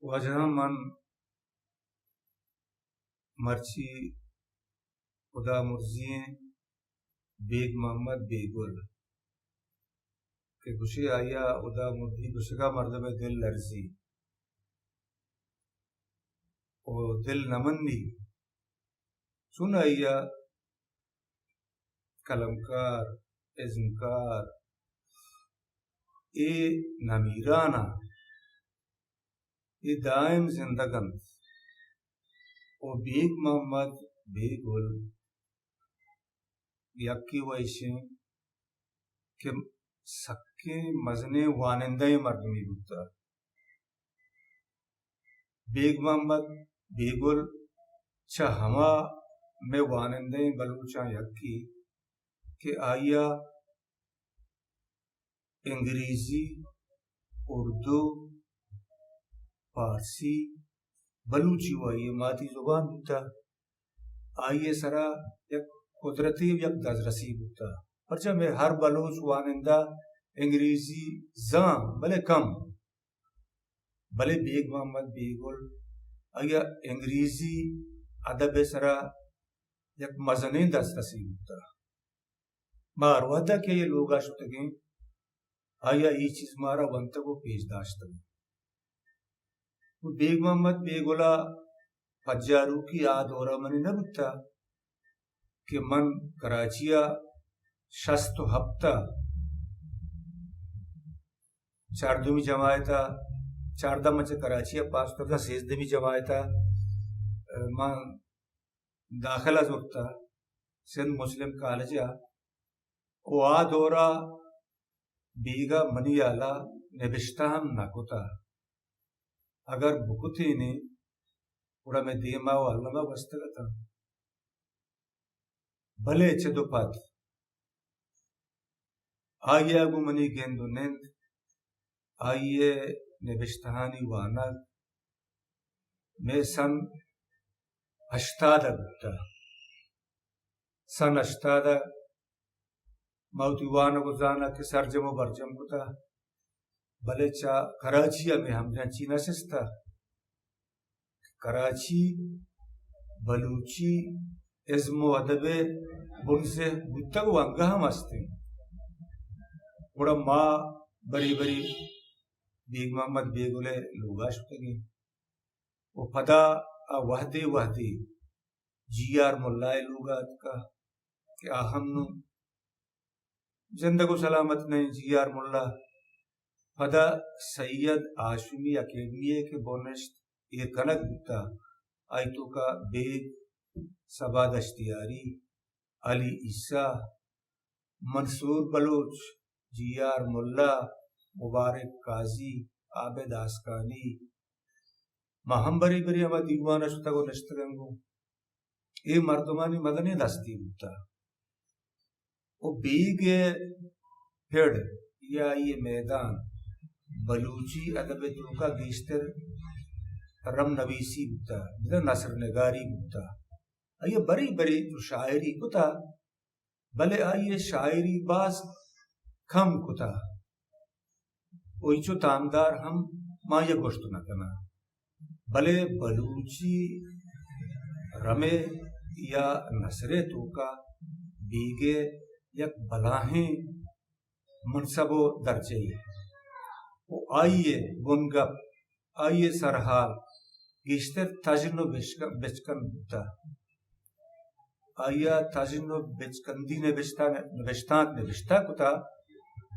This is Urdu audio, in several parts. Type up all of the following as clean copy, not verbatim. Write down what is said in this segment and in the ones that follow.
وجہ من مرچی خدا مرزی بیگ محمد بیگل کہ گشی آیا ادا مردی گشگا مردم دل لرزی او دل نمندی چون آیا کلمکار ازمکار اے نمیرانا اے دائم زندگن او بیگ محمد بیگل یکی ویشیں کہ سکے مزنے وانندہ مردمی بودتا بیگ محمد بیگل چا ہما میں وانندہ بلوچاں یکی کہ آیا انگریزی اردو فارسی بلوچی وائیے مادی زبان بودتا آئیے سرا یک قدرتی یک دزرسی بودتا پرچہ میں ہر بلوچ وانندہ انگریزی زان بلے کم بلے بیگ محمد بیگل آیا انگریزی ادب سرا یک مزنین دزرسی بودتا مار وحدہ کہ یہ لوگا شتگیں آیا یہ چیز مارا ونتا کو پیش داشتا بیگ محمد بیگلا پجارو کی آدورا منی نبتا کہ من کراچیا شست و ہفتہ چاردمی جماعتا چاردہ مچہ کراچیا پاس کرتا سیزدمی جماعتا من داخلہ زورتا سندھ مسلم کالجا او آدورا بیگا منی آلا نبشتہ ہم نکوتا اگر بکتی نے پورا میں دیما و علمہ بستگتا بھلے چدو پت آئیے اگو منی گندو نند آئیے نبشتہانی وانگ میں سن اشتادہ گتا سن اشتادہ موتی وانگو زانا کہ سرجم و برجم گتا بلے چا کراچیا میں ہم جانچی نسستا کراچی بلوچی ازم و ادب بن سے بودتا کو انگا ہم ہستے بڑا ماں بری بری بیگ محمد بیگلے لوگا شکتگی وہ پدا وحدی وحدی جی آر ملائے لوگا کا کہ آہم نو زندگو سلامت نہیں جی آر ملا پدا سید آشمی اکیڈمی کے بونشت یہ کنک بودتا آئی تو کا بیگ سبا دشتیاری علی عیسیٰ منصور بلوچ جی آر ملا مبارک قاضی عابد آسکانی مہم بری بری ہما دیوانا شتگو نشتگنگو اے مردمانی مدنی دستی بودتا او بیگ پھڑ یا یہ میدان بلوچی ادب توکا گیشتر رم نویسی بودتا نثر نگاری بودتا آئیے بری بری جو شاعری کتا بلے آئیے شاعری باز کم کتا اوئی چو تاندار ہم ماں یہ گوشت نہ کنا بلے بلوچی رمے یا نثرے توکا بیگے یک بلاہیں منصب و درجے وہ آئیے گنگپ آئیے سرحال گیشتر تجن و بچکن بودتا آیا تجن و بچکندی نبشتانک نبشتہ کتا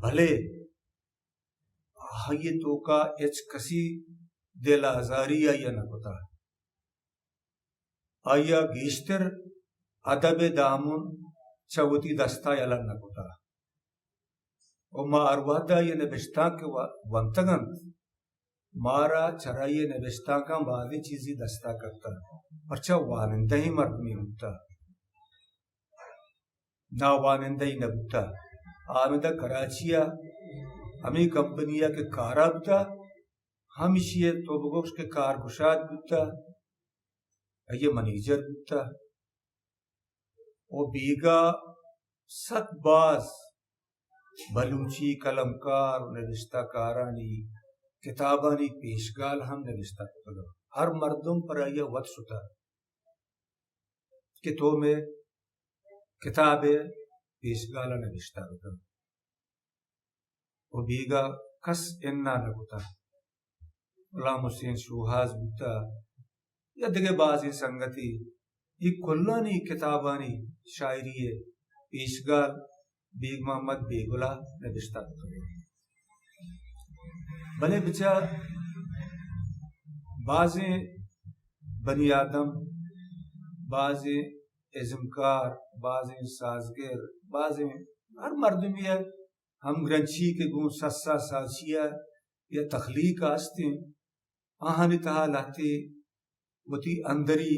بھلے آئیے توکا اچ کسی دل آزاری آیا نہ کتا آیا گیشتر ادب دامن چوتی دستا یلا نہ کتا او ما اروادہ یہ نبشتان کے ونتگن مارا چرائیے نبشتان کا بعدی چیزی دستا کرتا پرچہ وانندہ ہی مردمی ہوتا نا وانندہ ہی نبتا آمدہ کراچیا ہمیں کمپنیا کے کارا بتا ہمیشی تو بگوش کے کار گشاد بتا یہ منیجر بتا وہ بیگا ست باز بلوچی کلمکار نوشتہ کارانی کتابانی پیشگال ہم نوشتہ کتا ہر مردم پر آیا وقت شتا کہ تو میں کتاب پیشگالا نوشتہ کتا و بیگا کس انا نکتا غلام حسین شوہاز بتا یا دیگه بعضی سنگتی یہ کلانی کتابانی شاعری پیشگال بیگ محمد بیگلا نوشتہ کتا بلے بچا بعضیں بنی آدم بعضیں عزمکار بعضیں سازگر بعضیں ہر مردمی ہے ہم گرنچی کے گون سسا سازشیا یا تخلیق آستے آہانی تہا لاتے وتی اندری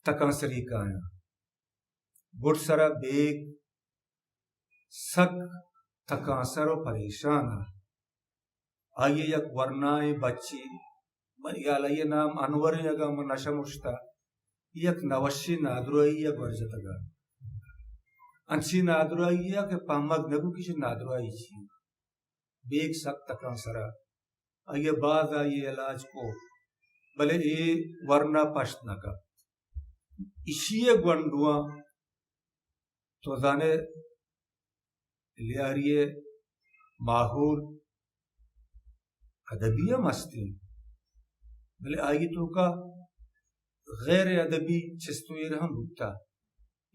تکانسری کایا گھٹ سرا بیگ سک تکانسر و پریشان آئیے یک ورنائے بچی بریال یہ نام انور یگا من نشا مشتا یک نوشی نادروئی یک ورجتگا انچی نادروئی یا کہ پامک نگو کسی نادروئی چی بیگ سک تکانسرا آئیے بعد آئیے علاج کو بلے اے ورنہ پشت نکا اسی گونڈواں تو دانے لیاریے ماحول ادبیہ مستی بلے آئی تو کا غیر ادبی چستوئی رہم بھتا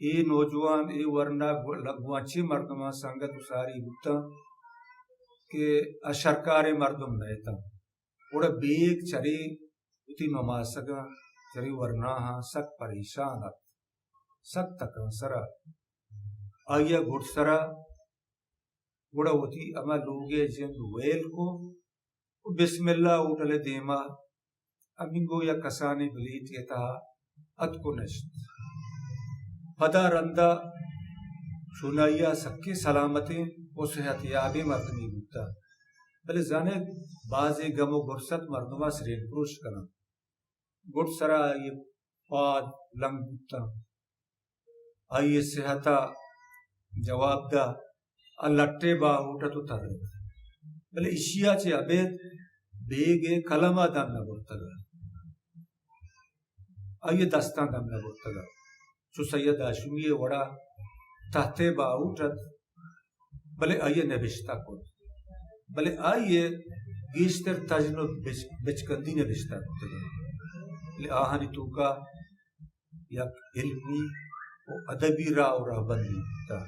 اے نوجوان اے ورنہ لگوانچی مردمان سنگت اساری بھتا کہ اشرکار مردم نہتا اوڑا بیگ چری اتی مماسگا چری ورنہ ہاں سک پریشان سک تکن سرا آئیا گھٹ سرا اوڑا ہوتی اما لوگے جند ویل کو بسم اللہ اوٹلے دیما امینگو یا کسانی بلیٹ یہ تہا ات کو نشت پدا رندہ شنائیا سکے سلامتیں و صحت یابی مردمی بودتا بلے زانے بازی گم و گرست مردمہ سرین پروش کنا گھٹ سرا آئیے پاد لنگ بودتا آئیے صحتا جواب دا اللٹے با اوٹا تو تر رہتا بلے اشیا چے عبید بیگے کلمہ دم نبورتگا آئیے دستان دم نبورتگا چو سید آشمیے وڑا تحتے با اوٹت بلے آئیے نبشتہ کود بلے آئیے گیشتر تجنو بچکندی نبشتہ کودگا بلے آہانی توکا یک علمی و ادبی راہ و راہ بندی تا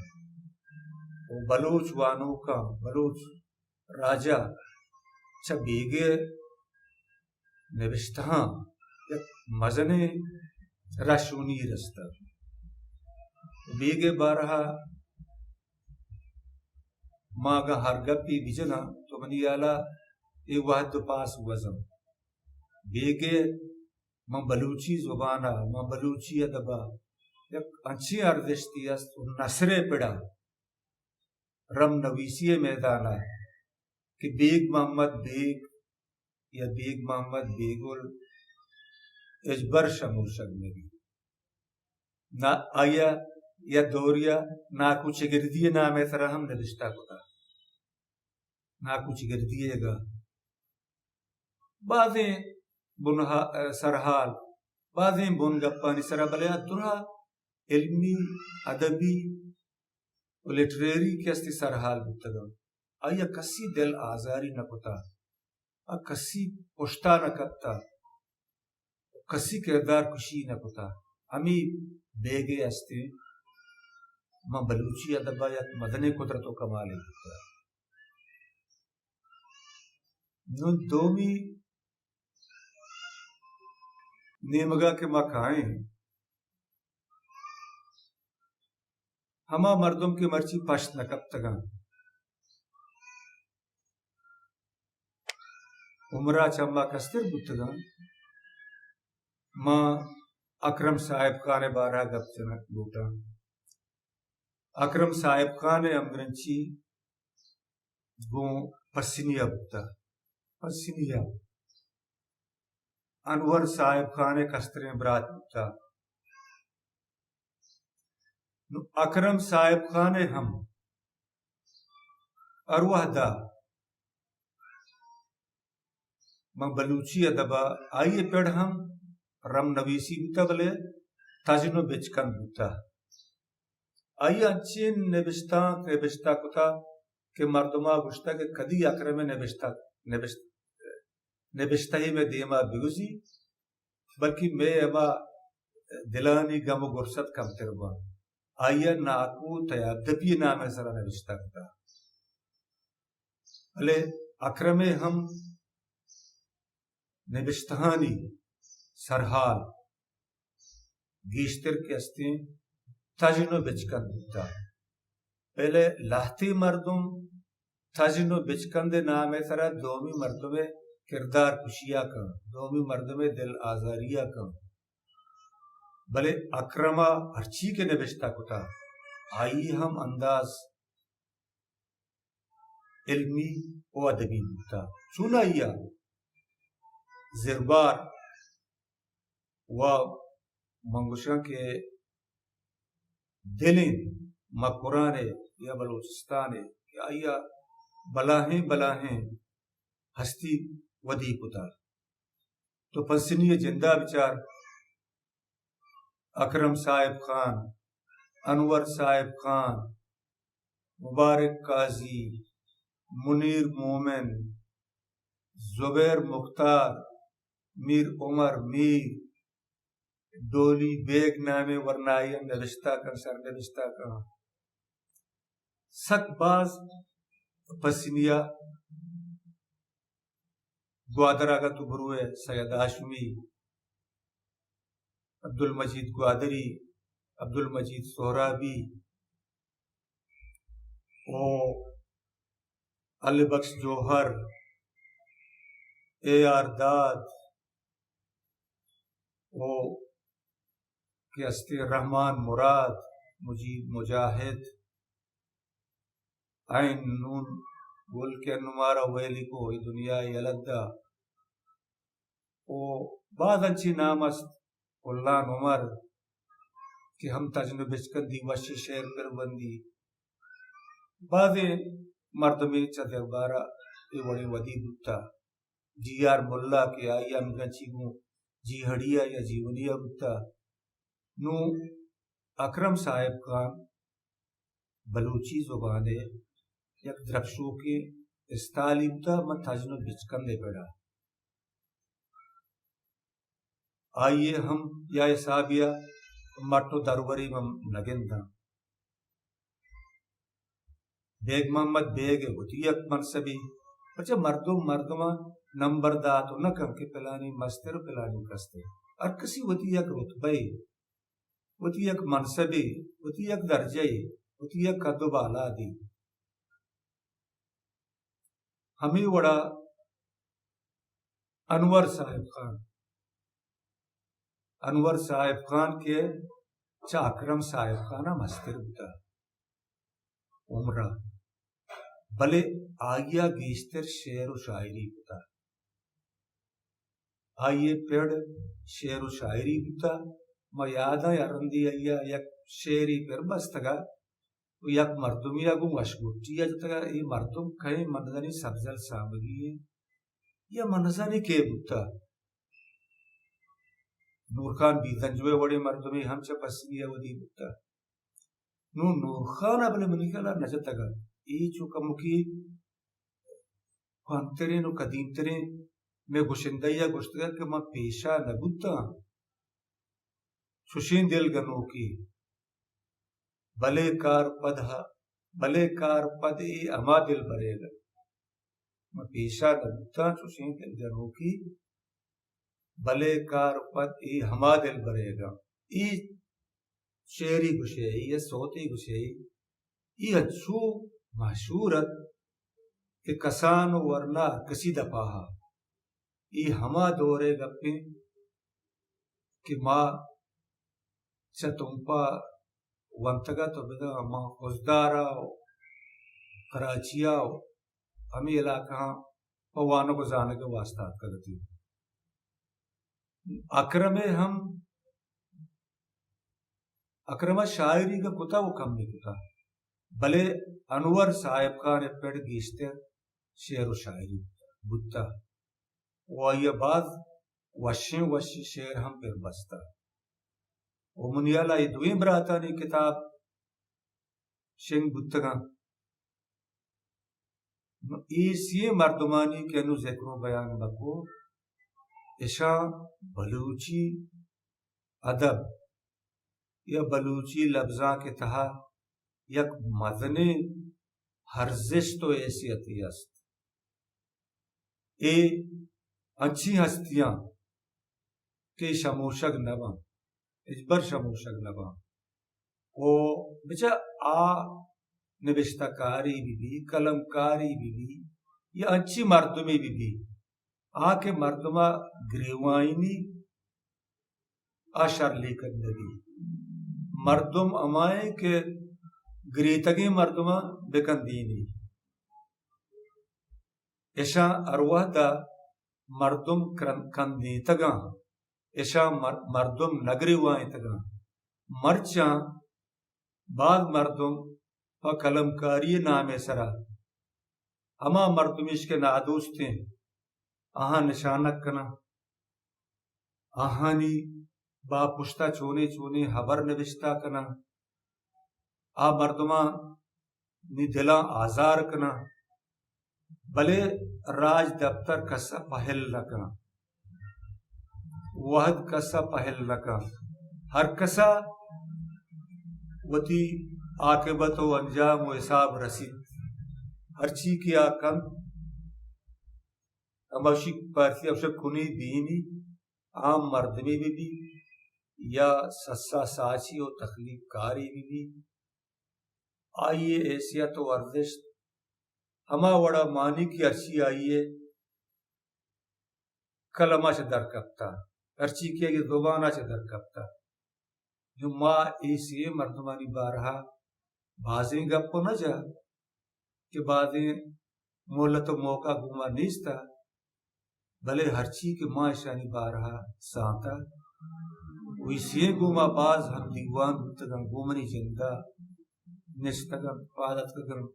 و بلوچ وانو کا بلوچ راجہ چا بیگے نوشتہاں یک مزنے رشونی رستا بیگے بارہا ماگا ہر گپی بجنا تو منی آلا اے وحد پاس وزم بیگے من بلوچی زبانا من بلوچی ادبا یک انچی اردشتی است نصر پڑا رم نویسی میدانا کہ بیگ محمد بیگ یا بیگ محمد بیگل اجبر شمور شگنگی نا آیا یا دوریا نا کچھ گردی نام ایترا ہم نوشتہ کتا نا کچھ گردیے گا بعضیں سرحال بعضیں بن گپانی سرا بلیا درہ علمی ادبی و لٹریری کیستی سرحال بتگا آیا کسی دل آزاری نکتا کسی پشتا نکتا کسی کردار کشی نکتا ہمی بیگے استے ما بلوچی ادبا یک مدنی قدرت و کمالی بتا نو دومی نیمگا کے مکھائیں ہما مردم کے مرچی پشت نکبتگا عمرہ چمہ کستر بودتگا ما اکرم صاحب خان بارہ گپ چنک بوٹا اکرم صاحب خان امگرنچی گوں پسینیا بودتا پسینیا انور صاحب خان کستریں برات بودتا اکرم صاحب خان ہم اروہ دا من بلوچی ادبا آئیے پیڑ ہم رم نویسی بتا بلے تاجنو بچکن بتا آئیے انچین نبشتہ کتا کہ مردمہ گشتا کہ کدی اکرم نبشتہ ہی میں دیما بیوزی بلکہ میں اما دلانی گم و گرست کم تربان آئیے ناکو تیادبی نام سرا نبشتہ کتا بلے اکرم ہم نبشتہانی سرحال گیشتر کے استے تاجنو بچکن بتا پہلے لاہتی مردم تاجنو بچکن دے نام سرا دومی مردم کردار کشیا کن دومی مردم دل آزاریا کن بلے اکرما ہرچی کے نبشتہ کتا آئی ہم انداز علمی و ادبی بتا چونا یا زربار و منگوشاں کے دلیں مکرانے یا بلوچستانے یا آیا بلاہیں ہستی ودی کتا تو پسنی جندہ بچار اکرم صاحب خان انور صاحب خان مبارک قاضی منیر مومن زبیر مختار میر عمر میر ڈولی بیگ نامے ورنائی نوشتہ کن سر نوشتہ کن سک باز پسنیا گوادرہ کا تو بروے سید ہاشمی عبد المجید گوادری عبد المجید سہرابی او علی بخش جوہر اے آر داد او کہ استے رحمان مراد مجید مجاہد عین نون بول کے نمارا ویلی کو دنیا یلدہ او بعد انچی نام است اللہ عمر کہ ہم تجنب بچکن دی وشی شیر پر بندی بعد مردمی چدر بارا یہ بڑی ودی بتا جی آر ملا کے آئی ہم گنچی گوں جی ہڑیا یا جیونیا بتا نو اکرم صاحب خان بلوچی زبانے یک درخشو کے استالی بتا من تجنب بچکن دے پیڑا آئیے ہم یا حسابیا مٹو دربری میں نگندہ بیگ محمد بیگ ہوتی یک منصبی اچھا مردمہ نمبر داتو نہ کم کے پلانی مستر پلانی کستے اور کسی ہوتی یک رتبئی ہوتی یک منصبی ہوتی یک درجئی ہوتی یک قد و بالا دی ہمیں وڑا انور صاحب خان کے چا اکرم صاحب خانہ مستر بتا عمرہ بلے آگیا گیشتر شعر و شاعری بتا آئیے پیڑ شعر و شاعری بتا ما یادہ یارندی آئیا یک شعری پر بستگا یک مردمی اگو مشگوٹی جتگا یہ مردم کہیں مندنی سبزل سامگی ہے یا منظانی کے بتا نور خان بیدن جوئے وڑے مردمی ہم چا پسنی ودی بتا نور خان اپنے ملکلہ نجتگا ای چوکا مکی خوانترین و قدیمترین میں گشندیا گشتگا کہ میں پیشا نبوتا ششین دل گنو کی بلے کار پد ای اما دل برے گا میں پیشا نبوتا ششین دل گنو کی بلے کار پد ای ہما دل برے گا ای شعری گشے ای صوتی گشے ای اچھو محشورت کہ کسان ورنہ کسی دپاہا ای ہما دورے گپے کہ ماں چتمپا ونتگا تو بدا ماں خزدارا کراچیا ہمیں علاقہ پوانوں کو جانے کے واسطات کرتی اکرمہ شاعری کا کتا وہ کم نہیں کتا بلے انور صاحب خان پیڑ گیشتے شعر و شاعری بتا و یہ بعض وشی شعر ہم پھر بستا و منیالا یہ دوئیں براتانی کتاب شنگ بتگاں ایسی مردمانی کے انو ذکر و بیان بکو اشا بلوچی ادب یا بلوچی لفظاں کے تہا یک مدنی ہرزشت و حیثیتی است اے اچھی ہستیاں کہ شموشگ نباں اجبر شموشگ نباں او بچہ آ نوشتہ کاری بھی قلم کاری بھی یا اچھی مردمی بھی آ کے مردمہ گریوائنی آ شرلی کندگی مردم امائیں کہ گریتگی مردمہ بکندینی اشا ارواح دا مردم کندیتگاں اشا مردم نگری وائیں تگاں مرچاں بعض مردم و کلمکاری نام سرا اما مردمش کے نادوستیں آہاں نشانک کنا آہانی با پشتا چونے حبر نوشتا کنا آ مردمہ نی دلاں آزار کنا بلے راج دفتر کسا پہل نکا وحد کسا پہل نکا ہر کسا وتی عاقبت و انجام و حساب رسید ہر چی کیا کم اموشی پارسی افشک کنی دینی عام مردمی بھی یا سسا ساچی و تخلیق کاری بھی آئیے حیثیت و ورزش ہما وڑا مانی کی ارچی آئیے کلمہ سے در کپتا ارچی کیا یہ زبانہ سے در کپتا جو ماں ایسی مردمانی بارہا بازیں گپو نہ جا کہ بازیں مولت و موقع گما نیستا بلے ہر چی کے ماں شانی بارہا سانتا ویسے گما باز ہم دیوان تگم گومنی جندہ نستگم پادت کگم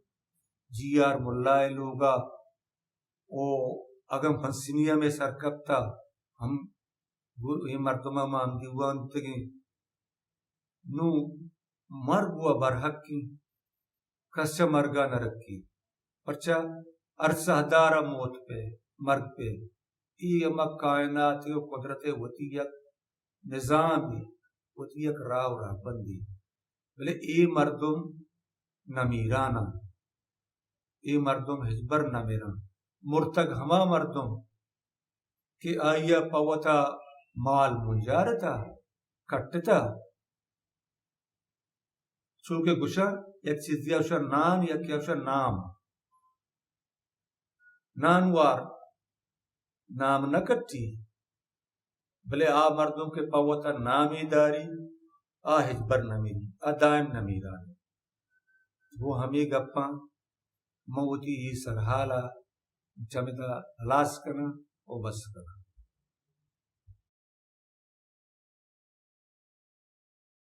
جی آر ملائے لوگا او اگم فنسینیا میں سرکبتا ہم یہ مردمہ ماں ہم دیوان تگیں نو مرگ و برحق کی کسچا مرگا نہ رکھی پرچا عرصہ دارا موت پہ مرگ پہ ای اما کائنات و قدرت وتی یک نظام وتی یک راہ بندی بلے ای مردم نمیرانا ای مردم حجبر نمیران مرتگ ہما مردم کہ آئیا پوتا مال منجارتا کٹتا چونکہ گشا یک چیز دیا اشا نام یا کیا اشا نام نانوار نام نہ کٹی بلے آ مردوں کے پوتا نامی داری آ ہجبر نمیری آ دائم نمیرانی وہ ہمیں گپاں موتی ہی سرحالا جمدہ ہلاس کرنا و بس کرنا